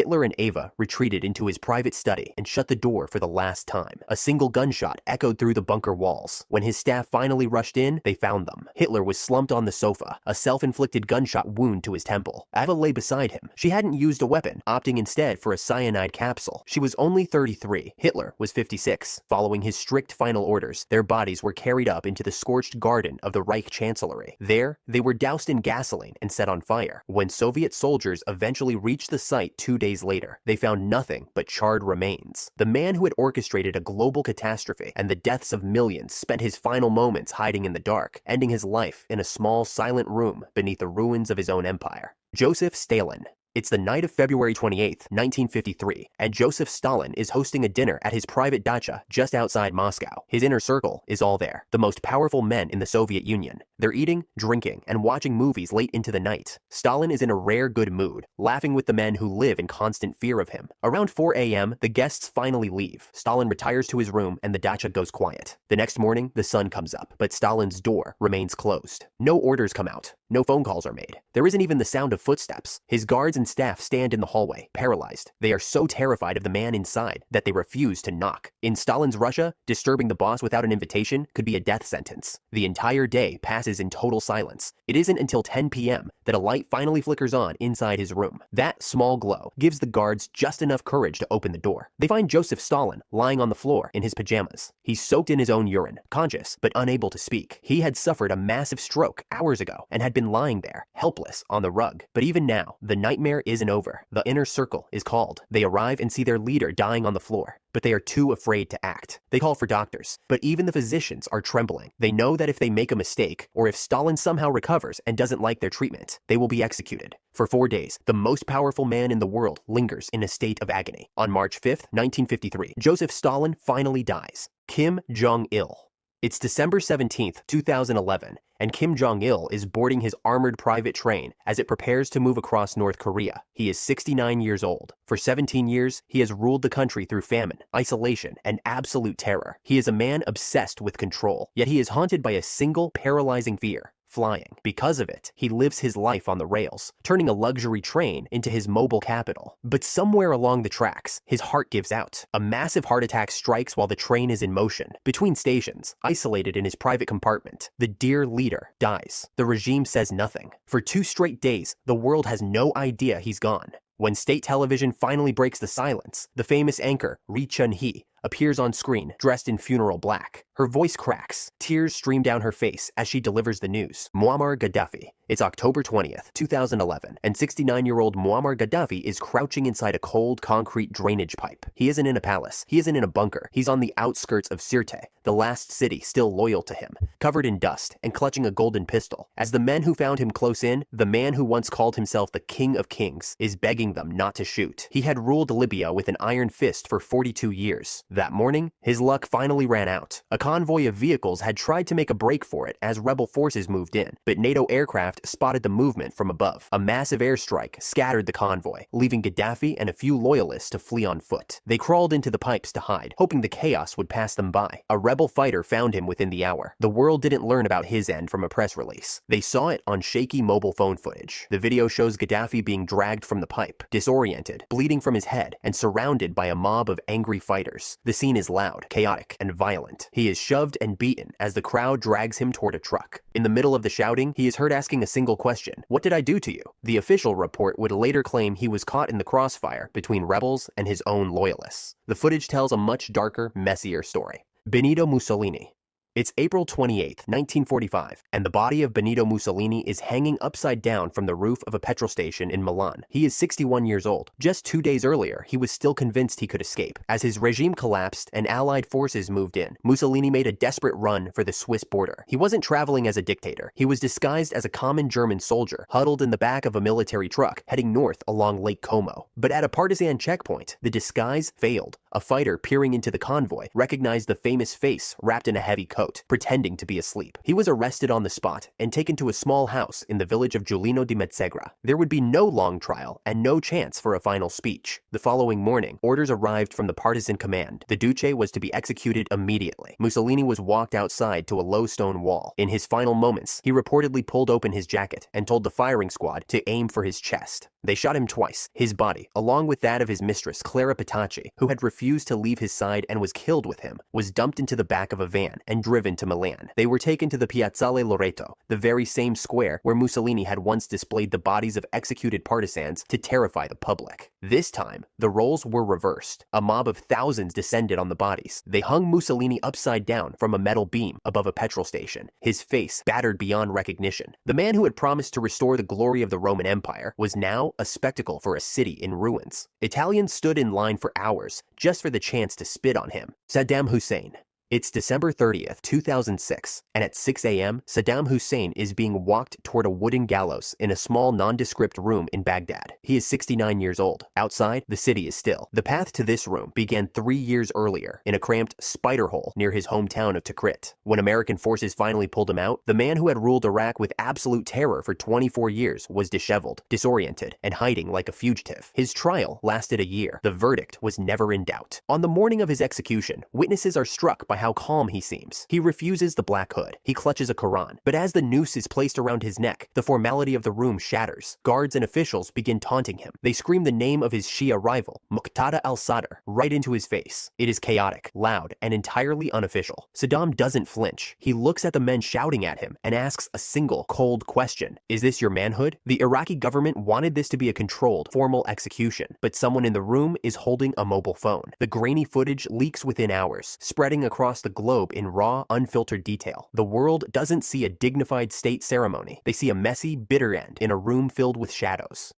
Hitler and Eva retreated into his private study and shut the door for the last time. A single gunshot echoed through the bunker walls. When his staff finally rushed in, they found them. Hitler was slumped on the sofa, a self-inflicted gunshot wound to his temple. Eva lay beside him. She hadn't used a weapon, opting instead for a cyanide capsule. She was only 33. Hitler was 56. Following his strict final orders, their bodies were carried up into the scorched garden of the Reich Chancellery. There, they were doused in gasoline and set on fire. When Soviet soldiers eventually reached the site 2 days later, they found nothing but charred remains. The man who had orchestrated a global catastrophe and the deaths of millions spent his final moments hiding in the dark, ending his life in a small, silent room beneath the ruins of his own empire. Joseph Stalin. It's the night of February 28, 1953, and Joseph Stalin is hosting a dinner at his private dacha just outside Moscow. His inner circle is all there, the most powerful men in the Soviet Union. They're eating, drinking, and watching movies late into the night. Stalin is in a rare good mood, laughing with the men who live in constant fear of him. Around 4 a.m., the guests finally leave. Stalin retires to his room and the dacha goes quiet. The next morning, the sun comes up, but Stalin's door remains closed. No orders come out. No phone calls are made. There isn't even the sound of footsteps. His guards and staff stand in the hallway, paralyzed. They are so terrified of the man inside that they refuse to knock. In Stalin's Russia, disturbing the boss without an invitation could be a death sentence. The entire day passes in total silence. It isn't until 10 p.m. that a light finally flickers on inside his room. That small glow gives the guards just enough courage to open the door. They find Joseph Stalin lying on the floor in his pajamas. He's soaked in his own urine, conscious but unable to speak. He had suffered a massive stroke hours ago and had been lying there, helpless on the rug. But even now, the nightmare isn't over. The inner circle is called. They arrive and see their leader dying on the floor, but they are too afraid to act. They call for doctors, but even the physicians are trembling. They know that if they make a mistake, or if Stalin somehow recovers and doesn't like their treatment, they will be executed. For 4 days, the most powerful man in the world lingers in a state of agony. On March 5th, 1953, Joseph Stalin finally dies. Kim Jong-il. It's December 17th, 2011, and Kim Jong-il is boarding his armored private train as it prepares to move across North Korea. He is 69 years old. For 17 years, he has ruled the country through famine, isolation, and absolute terror. He is a man obsessed with control, yet he is haunted by a single paralyzing fear: flying. Because of it, he lives his life on the rails, turning a luxury train into his mobile capital. But somewhere along the tracks, his heart gives out. A massive heart attack strikes while the train is in motion. Between stations, isolated in his private compartment, the dear leader dies. The regime says nothing. For 2 straight days, the world has no idea he's gone. When state television finally breaks the silence, the famous anchor, Ri Chun-hee, appears on screen, dressed in funeral black. Her voice cracks. Tears stream down her face as she delivers the news. Muammar Gaddafi. It's October 20th, 2011, and 69-year-old Muammar Gaddafi is crouching inside a cold concrete drainage pipe. He isn't in a palace. He isn't in a bunker. He's on the outskirts of Sirte, the last city still loyal to him, covered in dust and clutching a golden pistol. As the men who found him close in, the man who once called himself the King of Kings is begging them not to shoot. He had ruled Libya with an iron fist for 42 years. That morning, his luck finally ran out. A convoy of vehicles had tried to make a break for it as rebel forces moved in, but NATO aircraft spotted the movement from above. A massive airstrike scattered the convoy, leaving Gaddafi and a few loyalists to flee on foot. They crawled into the pipes to hide, hoping the chaos would pass them by. A rebel fighter found him within the hour. The world didn't learn about his end from a press release. They saw it on shaky mobile phone footage. The video shows Gaddafi being dragged from the pipe, disoriented, bleeding from his head, and surrounded by a mob of angry fighters. The scene is loud, chaotic, and violent. He is shoved and beaten as the crowd drags him toward a truck. In the middle of the shouting, he is heard asking a single question: "What did I do to you?" The official report would later claim he was caught in the crossfire between rebels and his own loyalists. The footage tells a much darker, messier story. Benito Mussolini. It's April 28, 1945, and the body of Benito Mussolini is hanging upside down from the roof of a petrol station in Milan. He is 61 years old. Just 2 days earlier, he was still convinced he could escape. As his regime collapsed and Allied forces moved in, Mussolini made a desperate run for the Swiss border. He wasn't traveling as a dictator. He was disguised as a common German soldier, huddled in the back of a military truck, heading north along Lake Como. But at a partisan checkpoint, the disguise failed. A fighter peering into the convoy recognized the famous face wrapped in a heavy coat, pretending to be asleep. He was arrested on the spot and taken to a small house in the village of Giulino di Mezzegra. There would be no long trial and no chance for a final speech. The following morning, orders arrived from the partisan command. The Duce was to be executed immediately. Mussolini was walked outside to a low stone wall. In his final moments, he reportedly pulled open his jacket and told the firing squad to aim for his chest. They shot him twice. His body, along with that of his mistress Clara Petacci, who had refused to leave his side and was killed with him, was dumped into the back of a van and driven to Milan. They were taken to the Piazzale Loreto, the very same square where Mussolini had once displayed the bodies of executed partisans to terrify the public. This time, the roles were reversed. A mob of thousands descended on the bodies. They hung Mussolini upside down from a metal beam above a petrol station, his face battered beyond recognition. The man who had promised to restore the glory of the Roman Empire was now a spectacle for a city in ruins. Italians stood in line for hours just for the chance to spit on him. Saddam Hussein. It's December 30th, 2006, and at 6 a.m., Saddam Hussein is being walked toward a wooden gallows in a small nondescript room in Baghdad. He is 69 years old. Outside, the city is still. The path to this room began 3 years earlier in a cramped spider hole near his hometown of Tikrit. When American forces finally pulled him out, the man who had ruled Iraq with absolute terror for 24 years was disheveled, disoriented, and hiding like a fugitive. His trial lasted a year. The verdict was never in doubt. On the morning of his execution, witnesses are struck by how calm he seems. He refuses the black hood. He clutches a Quran. But as the noose is placed around his neck, the formality of the room shatters. Guards and officials begin taunting him. They scream the name of his Shia rival, Muqtada al-Sadr, right into his face. It is chaotic, loud, and entirely unofficial. Saddam doesn't flinch. He looks at the men shouting at him and asks a single, cold question. Is this your manhood? The Iraqi government wanted this to be a controlled, formal execution, but someone in the room is holding a mobile phone. The grainy footage leaks within hours, spreading across the globe in raw, unfiltered detail. The world doesn't see a dignified state ceremony. They see a messy, bitter end in a room filled with shadows.